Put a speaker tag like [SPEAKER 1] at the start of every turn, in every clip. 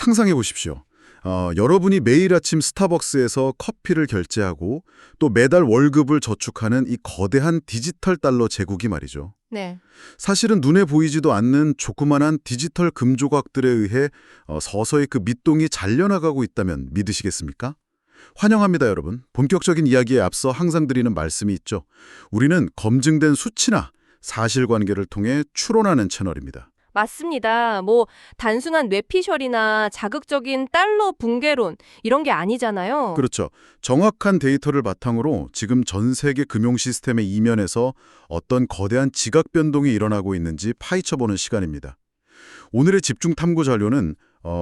[SPEAKER 1] 상상해 보십시오. 여러분이 매일 아침 스타벅스에서 커피를 결제하고 또 매달 월급을 저축하는 이 거대한 디지털 달러 제국이 말이죠.
[SPEAKER 2] 네.
[SPEAKER 1] 사실은 눈에 보이지도 않는 조그만한 디지털 금조각들에 의해 서서히 그 밑동이 잘려나가고 있다면 믿으시겠습니까? 환영합니다, 여러분. 본격적인 이야기에 앞서 항상 드리는 말씀이 있죠. 우리는 검증된 수치나 사실관계를 통해 추론하는 채널입니다.
[SPEAKER 2] 맞습니다. 단순한 뇌피셜이나 자극적인 달러 붕괴론 이런 게 아니잖아요.
[SPEAKER 1] 그렇죠. 정확한 데이터를 바탕으로 지금 전 세계 금융 시스템의 이면에서 어떤 거대한 지각 변동이 일어나고 있는지 파헤쳐보는 시간입니다. 오늘의 집중 탐구 자료는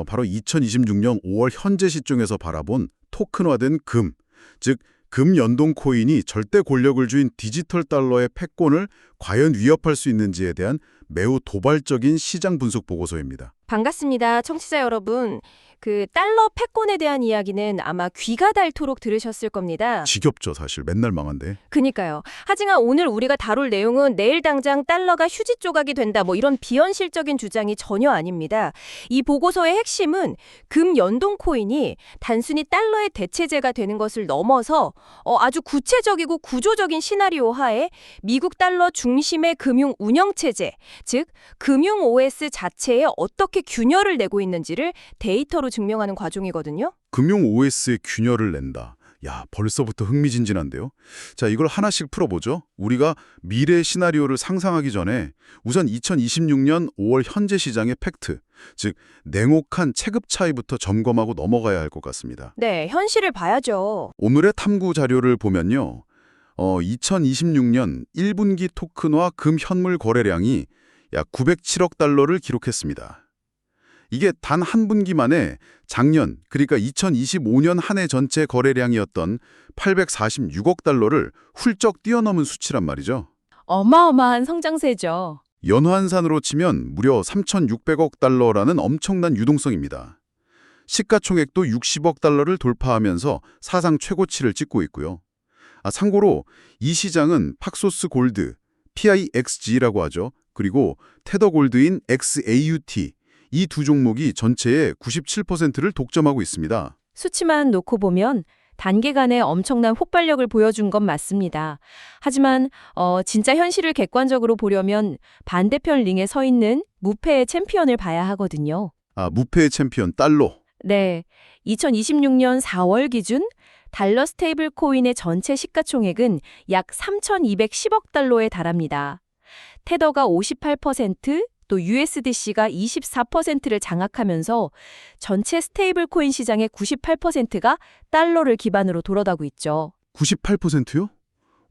[SPEAKER 1] 바로 2026년 5월 현재 시점에서 바라본 토큰화된 금, 즉 금 연동 코인이 절대 권력을 쥔 디지털 달러의 패권을 과연 위협할 수 있는지에 대한 매우 도발적인 시장 분석 보고서입니다.
[SPEAKER 2] 반갑습니다. 청취자 여러분. 그 달러 패권에 대한 이야기는 아마 귀가 닳도록 들으셨을 겁니다.
[SPEAKER 1] 지겹죠, 사실. 맨날 망한데.
[SPEAKER 2] 그니까요. 하지만 오늘 우리가 다룰 내용은 내일 당장 달러가 휴지 조각이 된다 이런 비현실적인 주장이 전혀 아닙니다. 이 보고서의 핵심은 금 연동 코인이 단순히 달러의 대체제가 되는 것을 넘어서 아주 구체적이고 구조적인 시나리오 하에 미국 달러 중심의 금융 운영체제, 즉 금융 OS 자체에 어떻게 균열을 내고 있는지를 데이터로 증명하는 과정이거든요.
[SPEAKER 1] 금융 OS에 균열을 낸다. 야, 벌써부터 흥미진진한데요. 자, 이걸 하나씩 풀어보죠. 우리가 미래 시나리오를 상상하기 전에 우선 2026년 5월 현재 시장의 팩트, 즉 냉혹한 체급 차이부터 점검하고 넘어가야 할 것 같습니다.
[SPEAKER 2] 네, 현실을 봐야죠.
[SPEAKER 1] 오늘의 탐구 자료를 보면요. 2026년 1분기 토큰화 금 현물 거래량이 약 907억 달러를 기록했습니다. 이게 단 한 분기 만에 작년, 그러니까 2025년 한 해 전체 거래량이었던 846억 달러를 훌쩍 뛰어넘은 수치란 말이죠.
[SPEAKER 2] 어마어마한 성장세죠.
[SPEAKER 1] 연환산으로 치면 무려 3,600억 달러라는 엄청난 유동성입니다. 시가총액도 60억 달러를 돌파하면서 사상 최고치를 찍고 있고요. 참고로 이 시장은 팍소스 골드, PIXG라고 하죠. 그리고 테더 골드인 XAUT, 이 두 종목이 전체의 97%를 독점하고 있습니다.
[SPEAKER 2] 수치만 놓고 보면 단기간에 엄청난 폭발력을 보여준 건 맞습니다. 하지만 진짜 현실을 객관적으로 보려면 반대편 링에 서 있는 무패의 챔피언을 봐야 하거든요.
[SPEAKER 1] 무패의 챔피언 달러.
[SPEAKER 2] 네, 2026년 4월 기준 달러 스테이블 코인의 전체 시가총액은 약 3,210억 달러에 달합니다. 테더가 58%, 또 USDC가 24%를 장악하면서 전체 스테이블 코인 시장의 98%가 달러를 기반으로 돌아가고 있죠.
[SPEAKER 1] 98%요?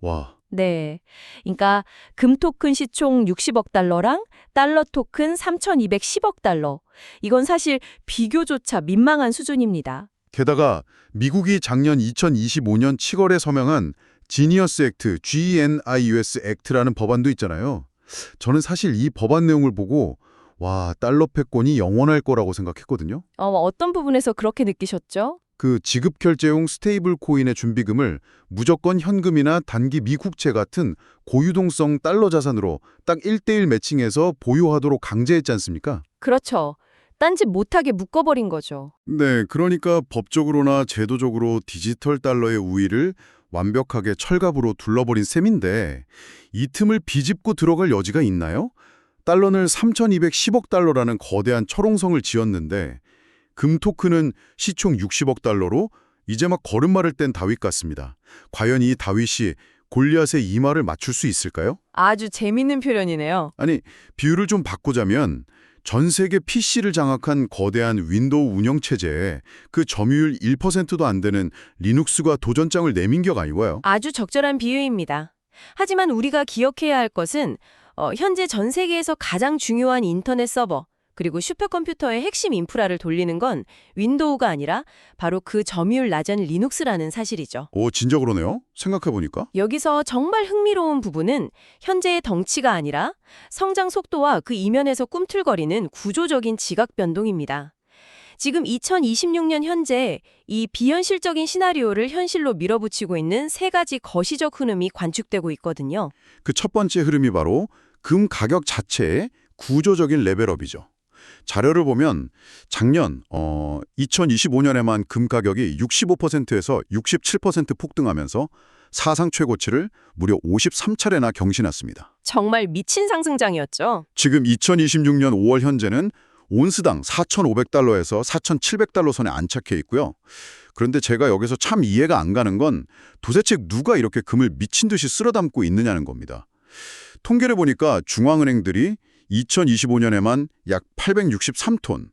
[SPEAKER 1] 와.
[SPEAKER 2] 네. 그러니까 금 토큰 시총 60억 달러랑 달러 토큰 3,210억 달러. 이건 사실 비교조차 민망한 수준입니다.
[SPEAKER 1] 게다가 미국이 작년 2025년 7월에 서명한 지니어스 액트, GENIUS 액트라는 법안도 있잖아요. 저는 사실 이 법안 내용을 보고 와, 달러 패권이 영원할 거라고 생각했거든요.
[SPEAKER 2] 어떤 부분에서 그렇게 느끼셨죠?
[SPEAKER 1] 그 지급 결제용 스테이블 코인의 준비금을 무조건 현금이나 단기 미국채 같은 고유동성 달러 자산으로 딱 1:1 매칭해서 보유하도록 강제했지 않습니까?
[SPEAKER 2] 그렇죠. 딴짓 못하게 묶어버린 거죠.
[SPEAKER 1] 네, 그러니까 법적으로나 제도적으로 디지털 달러의 우위를 완벽하게 철갑으로 둘러버린 셈인데 이 틈을 비집고 들어갈 여지가 있나요? 달러는 3,210억 달러라는 거대한 철옹성을 지었는데 금 토큰은 시총 60억 달러로 이제 막 걸음마를 뗀 다윗 같습니다. 과연 이 다윗이 골리앗의 이마를 맞출 수 있을까요?
[SPEAKER 2] 아주 재밌는 표현이네요.
[SPEAKER 1] 아니, 비율을 좀 바꾸자면 전 세계 PC를 장악한 거대한 윈도우 운영체제에 그 점유율 1%도 안 되는 리눅스가 도전장을 내민 격 아니고요.
[SPEAKER 2] 아주 적절한 비유입니다. 하지만 우리가 기억해야 할 것은 현재 전 세계에서 가장 중요한 인터넷 서버 그리고 슈퍼컴퓨터의 핵심 인프라를 돌리는 건 윈도우가 아니라 바로 그 점유율 낮은 리눅스라는 사실이죠.
[SPEAKER 1] 오, 진짜 그러네요. 생각해보니까.
[SPEAKER 2] 여기서 정말 흥미로운 부분은 현재의 덩치가 아니라 성장 속도와 그 이면에서 꿈틀거리는 구조적인 지각 변동입니다. 지금 2026년 현재 이 비현실적인 시나리오를 현실로 밀어붙이고 있는 세 가지 거시적 흐름이 관측되고 있거든요.
[SPEAKER 1] 그 첫 번째 흐름이 바로 금 가격 자체의 구조적인 레벨업이죠. 자료를 보면 작년 2025년에만 금 가격이 65%에서 67% 폭등하면서 사상 최고치를 무려 53차례나 경신했습니다.
[SPEAKER 2] 정말 미친 상승장이었죠.
[SPEAKER 1] 지금 2026년 5월 현재는 온스당 4,500달러에서 4,700달러 선에 안착해 있고요. 그런데 제가 여기서 참 이해가 안 가는 건 도대체 누가 이렇게 금을 미친 듯이 쓸어담고 있느냐는 겁니다. 통계를 보니까 중앙은행들이 2025년에만 약 863톤,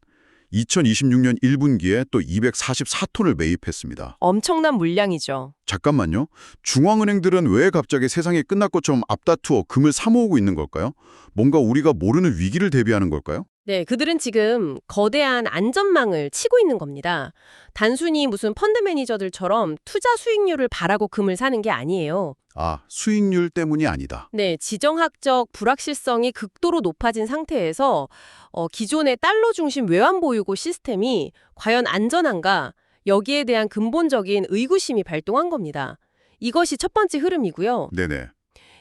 [SPEAKER 1] 2026년 1분기에 또 244톤을 매입했습니다.
[SPEAKER 2] 엄청난 물량이죠.
[SPEAKER 1] 잠깐만요. 중앙은행들은 왜 갑자기 세상이 끝날 것처럼 앞다투어 금을 사모으고 있는 걸까요? 뭔가 우리가 모르는 위기를 대비하는 걸까요?
[SPEAKER 2] 네, 그들은 지금 거대한 안전망을 치고 있는 겁니다. 단순히 무슨 펀드 매니저들처럼 투자 수익률을 바라고 금을 사는 게 아니에요.
[SPEAKER 1] 아, 수익률 때문이 아니다.
[SPEAKER 2] 네, 지정학적 불확실성이 극도로 높아진 상태에서 기존의 달러 중심 외환 보유고 시스템이 과연 안전한가, 여기에 대한 근본적인 의구심이 발동한 겁니다. 이것이 첫 번째 흐름이고요.
[SPEAKER 1] 네네.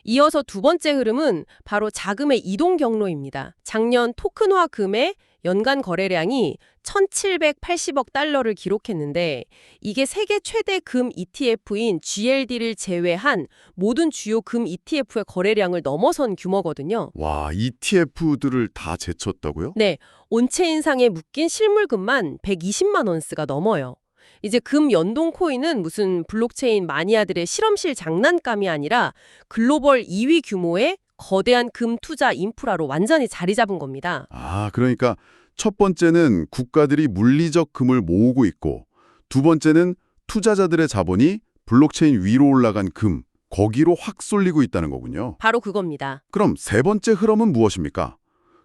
[SPEAKER 2] 이어서 두 번째 흐름은 바로 자금의 이동 경로입니다. 작년 토큰화 금의 연간 거래량이 1,780억 달러를 기록했는데 이게 세계 최대 금 ETF인 GLD를 제외한 모든 주요 금 ETF의 거래량을 넘어선 규모거든요.
[SPEAKER 1] 와, ETF들을 다 제쳤다고요?
[SPEAKER 2] 네, 온체인상에 묶인 실물금만 120만 원스가 넘어요. 이제 금 연동 코인은 무슨 블록체인 마니아들의 실험실 장난감이 아니라 글로벌 2위 규모의 거대한 금 투자 인프라로 완전히 자리 잡은 겁니다.
[SPEAKER 1] 아, 그러니까 첫 번째는 국가들이 물리적 금을 모으고 있고 두 번째는 투자자들의 자본이 블록체인 위로 올라간 금, 거기로 확 쏠리고 있다는 거군요.
[SPEAKER 2] 바로 그겁니다.
[SPEAKER 1] 그럼 세 번째 흐름은 무엇입니까?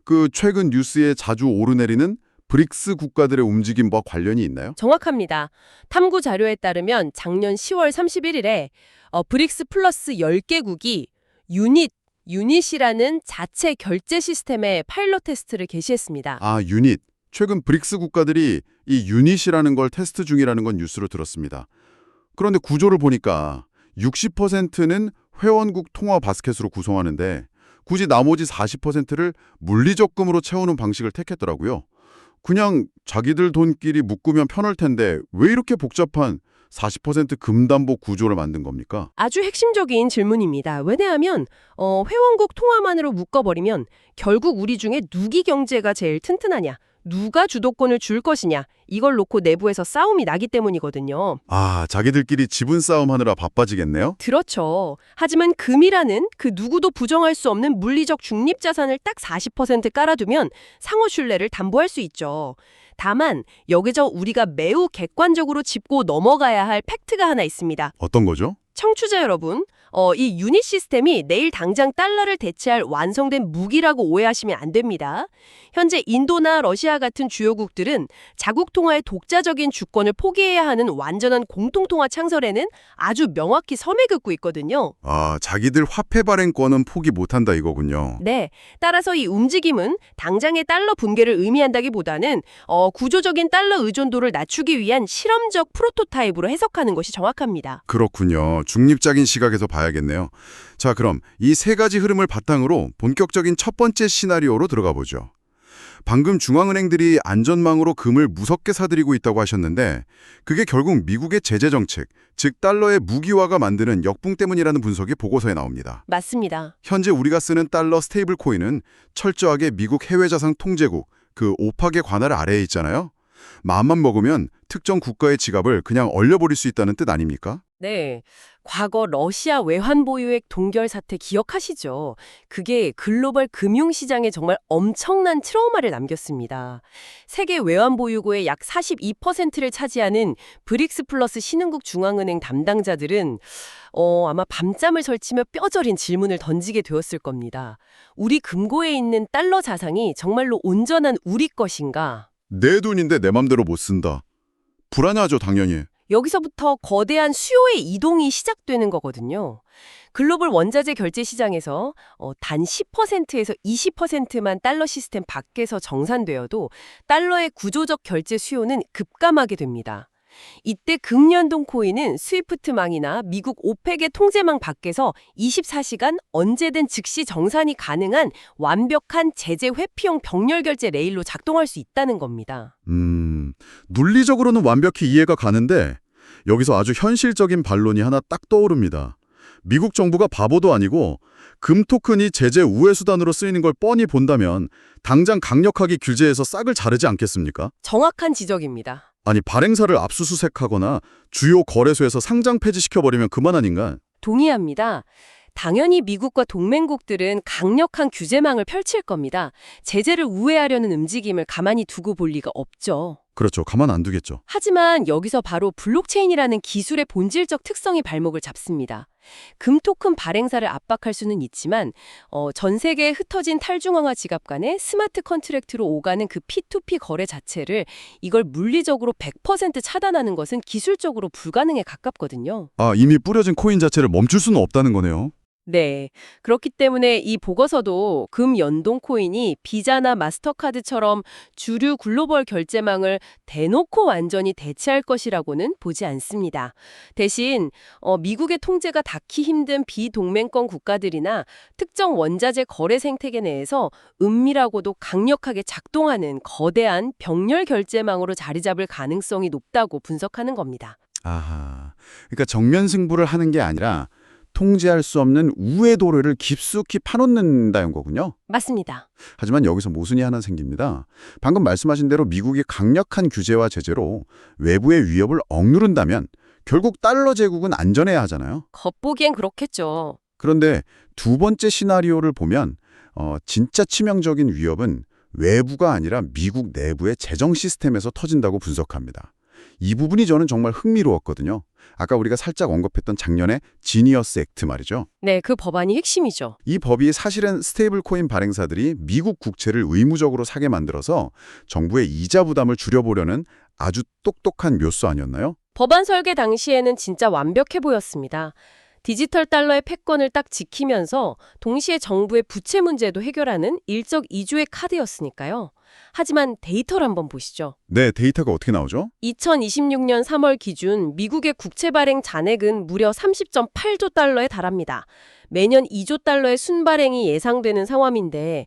[SPEAKER 1] 그 최근 뉴스에 자주 오르내리는 브릭스 국가들의 움직임과 관련이 있나요?
[SPEAKER 2] 정확합니다. 탐구 자료에 따르면 작년 10월 31일에 브릭스 플러스 10개국이 유닛이라는 자체 결제 시스템의 파일럿 테스트를 개시했습니다.
[SPEAKER 1] 아, 유닛. 최근 브릭스 국가들이 이 유닛이라는 걸 테스트 중이라는 건 뉴스로 들었습니다. 그런데 구조를 보니까 60%는 회원국 통화 바스켓으로 구성하는데 굳이 나머지 40%를 물리적 금으로 채우는 방식을 택했더라고요. 그냥 자기들 돈끼리 묶으면 편할 텐데 왜 이렇게 복잡한 40% 금담보 구조를 만든 겁니까?
[SPEAKER 2] 아주 핵심적인 질문입니다. 왜냐하면 회원국 통화만으로 묶어버리면 결국 우리 중에 누기 경제가 제일 튼튼하냐, 누가 주도권을 줄 것이냐, 이걸 놓고 내부에서 싸움이 나기 때문이거든요.
[SPEAKER 1] 아, 자기들끼리 지분 싸움 하느라 바빠지겠네요?
[SPEAKER 2] 그렇죠. 하지만 금이라는 그 누구도 부정할 수 없는 물리적 중립자산을 딱 40% 깔아두면 상호 신뢰를 담보할 수 있죠. 다만 여기서 우리가 매우 객관적으로 짚고 넘어가야 할 팩트가 하나 있습니다.
[SPEAKER 1] 어떤 거죠?
[SPEAKER 2] 청취자 여러분, 이 유닛 시스템이 내일 당장 달러를 대체할 완성된 무기라고 오해하시면 안 됩니다. 현재 인도나 러시아 같은 주요국들은 자국 통화의 독자적인 주권을 포기해야 하는 완전한 공통통화 창설에는 아주 명확히 섬에 긋고 있거든요.
[SPEAKER 1] 아, 자기들 화폐 발행권은 포기 못한다 이거군요.
[SPEAKER 2] 네, 따라서 이 움직임은 당장의 달러 붕괴를 의미한다기보다는 구조적인 달러 의존도를 낮추기 위한 실험적 프로토타입으로 해석하는 것이 정확합니다.
[SPEAKER 1] 그렇군요. 중립적인 시각에서 봐야겠네요. 자, 그럼 이 세 가지 흐름을 바탕으로 본격적인 첫 번째 시나리오로 들어가 보죠. 방금 중앙은행들이 안전망으로 금을 무섭게 사들이고 있다고 하셨는데 그게 결국 미국의 제재 정책, 즉 달러의 무기화가 만드는 역풍 때문이라는 분석이 보고서에 나옵니다.
[SPEAKER 2] 맞습니다.
[SPEAKER 1] 현재 우리가 쓰는 달러 스테이블 코인은 철저하게 미국 해외자산 통제국, 그 오팍의 관할 아래에 있잖아요. 마음만 먹으면 특정 국가의 지갑을 그냥 얼려버릴 수 있다는 뜻 아닙니까?
[SPEAKER 2] 네, 과거 러시아 외환 보유액 동결 사태 기억하시죠? 그게 글로벌 금융시장에 정말 엄청난 트라우마를 남겼습니다. 세계 외환 보유고의 약 42%를 차지하는 브릭스 플러스 신흥국 중앙은행 담당자들은 아마 밤잠을 설치며 뼈저린 질문을 던지게 되었을 겁니다. 우리 금고에 있는 달러 자산이 정말로 온전한 우리 것인가?
[SPEAKER 1] 내 돈인데 내 맘대로 못 쓴다. 불안하죠, 당연히.
[SPEAKER 2] 여기서부터 거대한 수요의 이동이 시작되는 거거든요. 글로벌 원자재 결제 시장에서 단 10%에서 20%만 달러 시스템 밖에서 정산되어도 달러의 구조적 결제 수요는 급감하게 됩니다. 이때 금연동 코인은 스위프트망이나 미국 오펙의 통제망 밖에서 24시간 언제든 즉시 정산이 가능한 완벽한 제재 회피용 병렬 결제 레일로 작동할 수 있다는 겁니다.
[SPEAKER 1] 논리적으로는 완벽히 이해가 가는데 여기서 아주 현실적인 반론이 하나 딱 떠오릅니다. 미국 정부가 바보도 아니고 금 토큰이 제재 우회 수단으로 쓰이는 걸 뻔히 본다면 당장 강력하게 규제해서 싹을 자르지 않겠습니까?
[SPEAKER 2] 정확한 지적입니다.
[SPEAKER 1] 아니 발행사를 압수수색하거나 주요 거래소에서 상장 폐지시켜버리면 그만 아닌가?
[SPEAKER 2] 동의합니다. 당연히 미국과 동맹국들은 강력한 규제망을 펼칠 겁니다. 제재를 우회하려는 움직임을 가만히 두고 볼 리가 없죠.
[SPEAKER 1] 그렇죠. 가만 안 두겠죠.
[SPEAKER 2] 하지만 여기서 바로 블록체인이라는 기술의 본질적 특성이 발목을 잡습니다. 금 토큰 발행사를 압박할 수는 있지만 전 세계에 흩어진 탈중앙화 지갑 간의 스마트 컨트랙트로 오가는 그 P2P 거래 자체를 이걸 물리적으로 100% 차단하는 것은 기술적으로 불가능에 가깝거든요.
[SPEAKER 1] 아, 이미 뿌려진 코인 자체를 멈출 수는 없다는 거네요.
[SPEAKER 2] 네. 그렇기 때문에 이 보고서도 금 연동 코인이 비자나 마스터카드처럼 주류 글로벌 결제망을 대놓고 완전히 대체할 것이라고는 보지 않습니다. 대신 미국의 통제가 닿기 힘든 비동맹권 국가들이나 특정 원자재 거래 생태계 내에서 은밀하고도 강력하게 작동하는 거대한 병렬 결제망으로 자리 잡을 가능성이 높다고 분석하는 겁니다.
[SPEAKER 1] 아하. 그러니까 정면 승부를 하는 게 아니라 통제할 수 없는 우회 도래를 깊숙이 파놓는다는 거군요.
[SPEAKER 2] 맞습니다.
[SPEAKER 1] 하지만 여기서 모순이 하나 생깁니다. 방금 말씀하신 대로 미국이 강력한 규제와 제재로 외부의 위협을 억누른다면 결국 달러 제국은 안전해야 하잖아요.
[SPEAKER 2] 겉보기엔 그렇겠죠.
[SPEAKER 1] 그런데 두 번째 시나리오를 보면 진짜 치명적인 위협은 외부가 아니라 미국 내부의 재정 시스템에서 터진다고 분석합니다. 이 부분이 저는 정말 흥미로웠거든요. 아까 우리가 살짝 언급했던 작년의 지니어스 액트 말이죠.
[SPEAKER 2] 네, 그 법안이 핵심이죠.
[SPEAKER 1] 이 법이 사실은 스테이블 코인 발행사들이 미국 국채를 의무적으로 사게 만들어서 정부의 이자 부담을 줄여보려는 아주 똑똑한 묘수 아니었나요?
[SPEAKER 2] 법안 설계 당시에는 진짜 완벽해 보였습니다. 디지털 달러의 패권을 딱 지키면서 동시에 정부의 부채 문제도 해결하는 일석이조의 카드였으니까요. 하지만 데이터를 한번 보시죠.
[SPEAKER 1] 네, 데이터가 어떻게 나오죠?
[SPEAKER 2] 2026년 3월 기준 미국의 국채 발행 잔액은 무려 30.8조 달러에 달합니다. 매년 2조 달러의 순발행이 예상되는 상황인데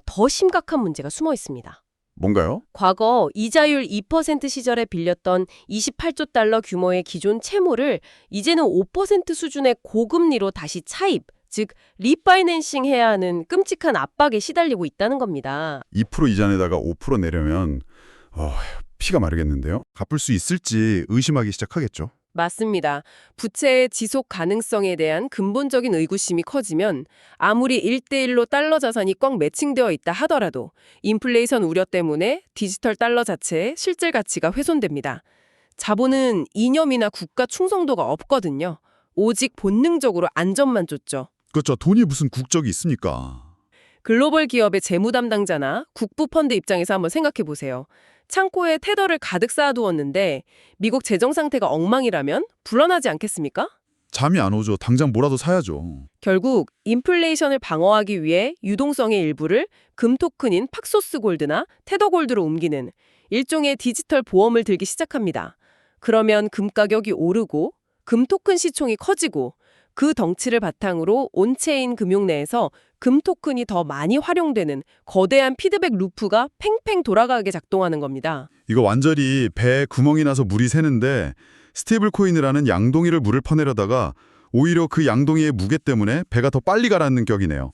[SPEAKER 2] 더 심각한 문제가 숨어 있습니다.
[SPEAKER 1] 뭔가요?
[SPEAKER 2] 과거 이자율 2% 시절에 빌렸던 28조 달러 규모의 기존 채무를 이제는 5% 수준의 고금리로 다시 차입, 즉 리파이낸싱 해야 하는 끔찍한 압박에 시달리고 있다는 겁니다.
[SPEAKER 1] 2% 이자내다가 5% 내려면 피가 마르겠는데요? 갚을 수 있을지 의심하기 시작하겠죠.
[SPEAKER 2] 맞습니다. 부채의 지속 가능성에 대한 근본적인 의구심이 커지면 아무리 1대1로 달러 자산이 꽉 매칭되어 있다 하더라도 인플레이션 우려 때문에 디지털 달러 자체의 실질 가치가 훼손됩니다. 자본은 이념이나 국가 충성도가 없거든요. 오직 본능적으로 안전만 쫓죠.
[SPEAKER 1] 그렇죠. 돈이 무슨 국적이 있습니까?
[SPEAKER 2] 글로벌 기업의 재무 담당자나 국부 펀드 입장에서 한번 생각해 보세요. 창고에 테더를 가득 쌓아두었는데 미국 재정 상태가 엉망이라면 불안하지 않겠습니까?
[SPEAKER 1] 잠이 안 오죠. 당장 뭐라도 사야죠.
[SPEAKER 2] 결국 인플레이션을 방어하기 위해 유동성의 일부를 금 토큰인 팍소스 골드나 테더 골드로 옮기는 일종의 디지털 보험을 들기 시작합니다. 그러면 금 가격이 오르고 금 토큰 시총이 커지고 그 덩치를 바탕으로 온체인 금융 내에서 금 토큰이 더 많이 활용되는 거대한 피드백 루프가 팽팽 돌아가게 작동하는 겁니다.
[SPEAKER 1] 이거 완전히 배에 구멍이 나서 물이 새는데 스테이블 코인이라는 양동이를 물을 퍼내려다가 오히려 그 양동이의 무게 때문에 배가 더 빨리 가라앉는 격이네요.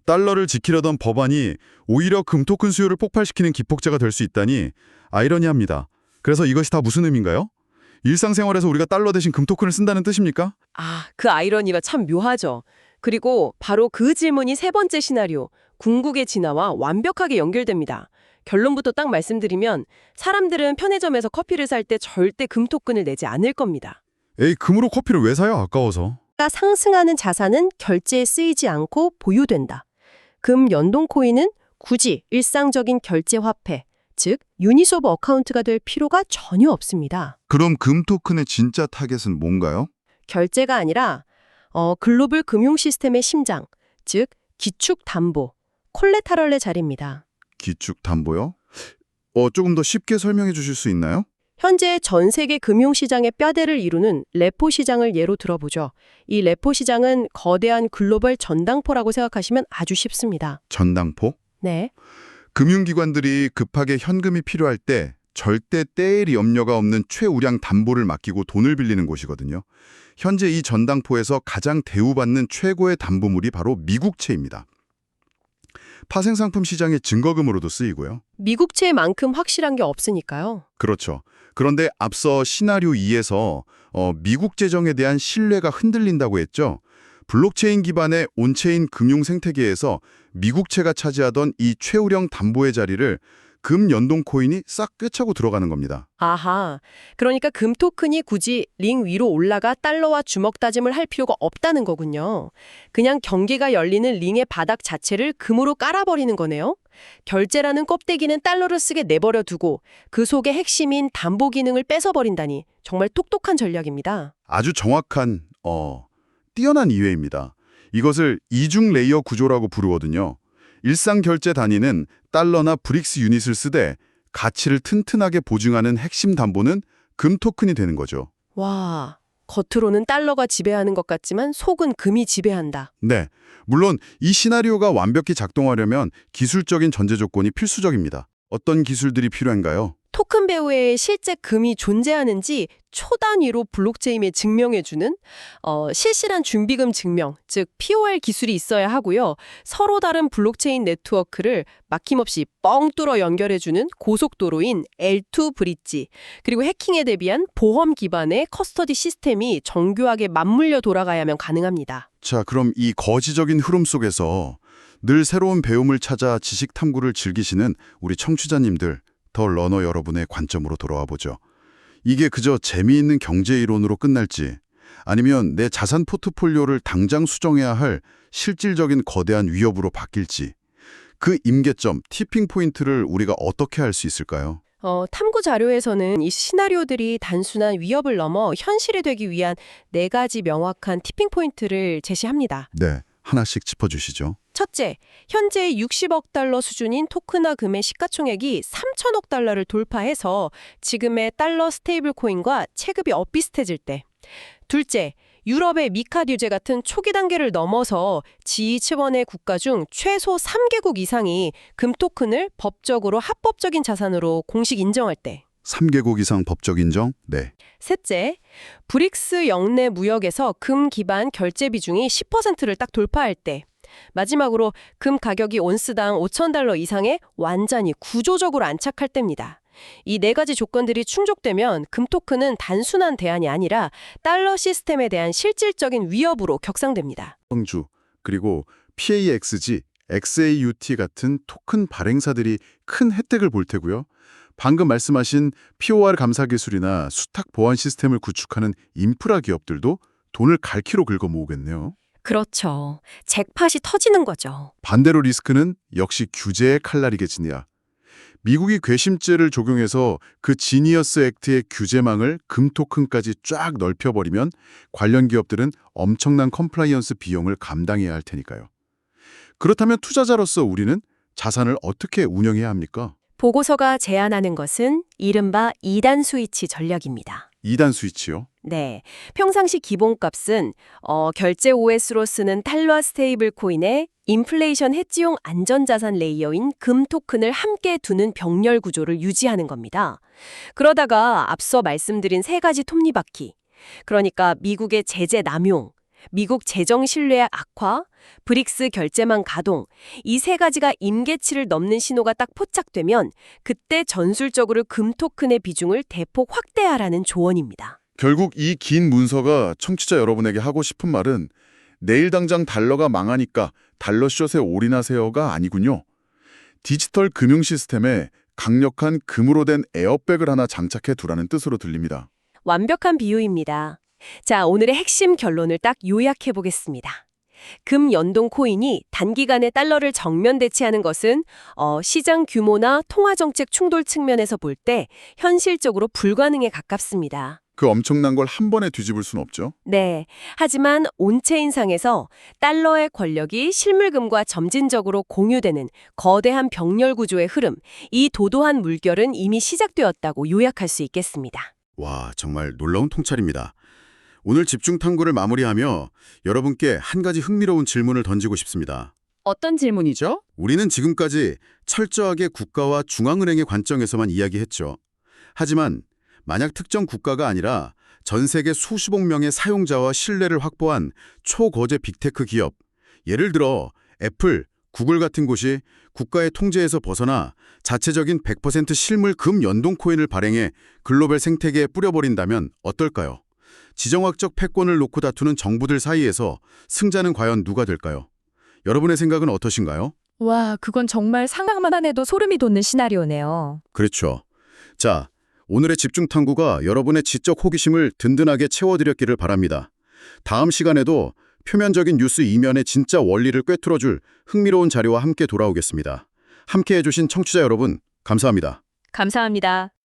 [SPEAKER 1] 달러를 지키려던 법안이 오히려 금 토큰 수요를 폭발시키는 기폭제가 될 수 있다니 아이러니합니다. 그래서 이것이 다 무슨 의미인가요? 일상생활에서 우리가 달러 대신 금 토큰을 쓴다는 뜻입니까?
[SPEAKER 2] 그 아이러니가 참 묘하죠. 그리고 바로 그 질문이 세 번째 시나리오, 궁극의 진화와 완벽하게 연결됩니다. 결론부터 딱 말씀드리면 사람들은 편의점에서 커피를 살 때 절대 금 토큰을 내지 않을 겁니다.
[SPEAKER 1] 에이, 금으로 커피를 왜 사요? 아까워서.
[SPEAKER 2] 상승하는 자산은 결제에 쓰이지 않고 보유된다. 금 연동 코인은 굳이 일상적인 결제 화폐, 즉 유니소브 어카운트가 될 필요가 전혀 없습니다.
[SPEAKER 3] 그럼 금 토큰의 진짜 타겟은 뭔가요?
[SPEAKER 2] 결제가 아니라 글로벌 금융 시스템의 심장, 즉 기축 담보, 콜레타럴의 자리입니다.
[SPEAKER 3] 기축 담보요? 조금 더 쉽게 설명해 주실 수 있나요?
[SPEAKER 4] 현재 전 세계 금융시장의 뼈대를 이루는 레포 시장을 예로 들어보죠. 이 레포 시장은 거대한 글로벌 전당포라고 생각하시면 아주 쉽습니다.
[SPEAKER 3] 전당포?
[SPEAKER 4] 네.
[SPEAKER 3] 금융기관들이 급하게 현금이 필요할 때 절대 떼일 염려가 없는 최우량 담보를 맡기고 돈을 빌리는 곳이거든요. 현재 이 전당포에서 가장 대우받는 최고의 담보물이 바로 미국채입니다. 파생상품 시장의 증거금으로도 쓰이고요.
[SPEAKER 4] 미국채만큼 확실한 게 없으니까요.
[SPEAKER 3] 그렇죠. 그런데 앞서 시나리오 2에서 미국 재정에 대한 신뢰가 흔들린다고 했죠. 블록체인 기반의 온체인 금융 생태계에서 미국채가 차지하던 이 최우령 담보의 자리를 금 연동 코인이 싹 꿰차고 들어가는 겁니다.
[SPEAKER 4] 아하, 그러니까 금 토큰이 굳이 링 위로 올라가 달러와 주먹 다짐을 할 필요가 없다는 거군요. 그냥 경기가 열리는 링의 바닥 자체를 금으로 깔아버리는 거네요. 결제라는 껍데기는 달러를 쓰게 내버려 두고 그 속의 핵심인 담보 기능을 뺏어버린다니 정말 똑똑한 전략입니다.
[SPEAKER 3] 아주 정확한, 뛰어난 이해입니다. 이것을 이중 레이어 구조라고 부르거든요. 일상 결제 단위는 달러나 브릭스 유닛을 쓰되 가치를 튼튼하게 보증하는 핵심 담보는 금 토큰이 되는 거죠.
[SPEAKER 4] 와, 겉으로는 달러가 지배하는 것 같지만 속은 금이 지배한다.
[SPEAKER 3] 네, 물론 이 시나리오가 완벽히 작동하려면 기술적인 전제 조건이 필수적입니다. 어떤 기술들이 필요한가요?
[SPEAKER 4] 토큰 배후에 실제 금이 존재하는지 초단위로 블록체인에 증명해주는 실시간 준비금 증명, 즉 POR 기술이 있어야 하고요. 서로 다른 블록체인 네트워크를 막힘없이 뻥 뚫어 연결해주는 고속도로인 L2 브릿지, 그리고 해킹에 대비한 보험 기반의 커스터디 시스템이 정교하게 맞물려 돌아가야만 가능합니다.
[SPEAKER 3] 자, 그럼 이 거지적인 흐름 속에서 늘 새로운 배움을 찾아 지식 탐구를 즐기시는 우리 청취자님들, 더 러너 여러분의 관점으로 돌아와 보죠. 이게 그저 재미있는 경제 이론으로 끝날지 아니면 내 자산 포트폴리오를 당장 수정해야 할 실질적인 거대한 위협으로 바뀔지 그 임계점, 티핑 포인트를 우리가 어떻게 할 수 있을까요?
[SPEAKER 4] 탐구 자료에서는 이 시나리오들이 단순한 위협을 넘어 현실이 되기 위한 4가지 명확한 티핑 포인트를 제시합니다.
[SPEAKER 3] 네, 하나씩 짚어주시죠.
[SPEAKER 4] 첫째, 현재 60억 달러 수준인 토큰화 금의 시가총액이 3천억 달러를 돌파해서 지금의 달러 스테이블 코인과 체급이 엇비슷해질 때. 둘째, 유럽의 미카 듀제 같은 초기 단계를 넘어서 G7의 국가 중 최소 3개국 이상이 금 토큰을 법적으로 합법적인 자산으로 공식 인정할 때.
[SPEAKER 3] 3개국 이상 법적 인정? 네.
[SPEAKER 4] 셋째, 브릭스 영내 무역에서 금 기반 결제 비중이 10%를 딱 돌파할 때. 마지막으로 금 가격이 온스당 5,000달러 이상에 완전히 구조적으로 안착할 때입니다. 이 4가지 조건들이 충족되면 금 토큰은 단순한 대안이 아니라 달러 시스템에 대한 실질적인 위협으로 격상됩니다.
[SPEAKER 3] 성주, 그리고 PAXG, XAUT 같은 토큰 발행사들이 큰 혜택을 볼 테고요. 방금 말씀하신 POR 감사 기술이나 수탁 보안 시스템을 구축하는 인프라 기업들도 돈을 갈퀴로 긁어 모으겠네요.
[SPEAKER 4] 그렇죠. 잭팟이 터지는 거죠.
[SPEAKER 3] 반대로 리스크는 역시 규제의 칼날이겠지냐. 미국이 괘씸죄를 적용해서 그 지니어스 액트의 규제망을 금 토큰까지 쫙 넓혀버리면 관련 기업들은 엄청난 컴플라이언스 비용을 감당해야 할 테니까요. 그렇다면 투자자로서 우리는 자산을 어떻게 운영해야 합니까?
[SPEAKER 2] 보고서가 제안하는 것은 이른바 2단 스위치 전략입니다.
[SPEAKER 3] 2단 스위치요?
[SPEAKER 2] 네, 평상시 기본값은 결제 OS로 쓰는 달러 스테이블 코인에 인플레이션 해지용 안전자산 레이어인 금 토큰을 함께 두는 병렬 구조를 유지하는 겁니다. 그러다가 앞서 말씀드린 3가지 톱니바퀴, 그러니까 미국의 제재 남용, 미국 재정 신뢰의 악화, 브릭스 결제망 가동, 이 3가지가 임계치를 넘는 신호가 딱 포착되면 그때 전술적으로 금 토큰의 비중을 대폭 확대하라는 조언입니다.
[SPEAKER 3] 결국 이 긴 문서가 청취자 여러분에게 하고 싶은 말은 내일 당장 달러가 망하니까 달러숏에 올인하세요가 아니군요. 디지털 금융 시스템에 강력한 금으로 된 에어백을 하나 장착해 두라는 뜻으로 들립니다.
[SPEAKER 2] 완벽한 비유입니다. 자, 오늘의 핵심 결론을 딱 요약해 보겠습니다. 금 연동 코인이 단기간에 달러를 정면 대체하는 것은 시장 규모나 통화 정책 충돌 측면에서 볼 때 현실적으로 불가능에 가깝습니다.
[SPEAKER 1] 그 엄청난 걸 한 번에 뒤집을 순 없죠.
[SPEAKER 4] 네. 하지만 온체인상에서 달러의 권력이 실물금과 점진적으로 공유되는 거대한 병렬 구조의 흐름, 이 도도한 물결은 이미 시작되었다고 요약할 수 있겠습니다.
[SPEAKER 3] 와, 정말 놀라운 통찰입니다. 오늘 집중 탐구를 마무리하며 여러분께 한 가지 흥미로운 질문을 던지고 싶습니다.
[SPEAKER 4] 어떤 질문이죠?
[SPEAKER 3] 우리는 지금까지 철저하게 국가와 중앙은행의 관점에서만 이야기했죠. 하지만 만약 특정 국가가 아니라 전 세계 수십억 명의 사용자와 신뢰를 확보한 초거대 빅테크 기업, 예를 들어 애플, 구글 같은 곳이 국가의 통제에서 벗어나 자체적인 100% 실물 금 연동 코인을 발행해 글로벌 생태계에 뿌려버린다면 어떨까요? 지정학적 패권을 놓고 다투는 정부들 사이에서 승자는 과연 누가 될까요? 여러분의 생각은 어떠신가요?
[SPEAKER 5] 와, 그건 정말 상상만 해도 소름이 돋는 시나리오네요.
[SPEAKER 3] 그렇죠. 자, 오늘의 집중 탐구가 여러분의 지적 호기심을 든든하게 채워드렸기를 바랍니다. 다음 시간에도 표면적인 뉴스 이면의 진짜 원리를 꿰뚫어줄 흥미로운 자료와 함께 돌아오겠습니다. 함께 해주신 청취자 여러분, 감사합니다.
[SPEAKER 5] 감사합니다.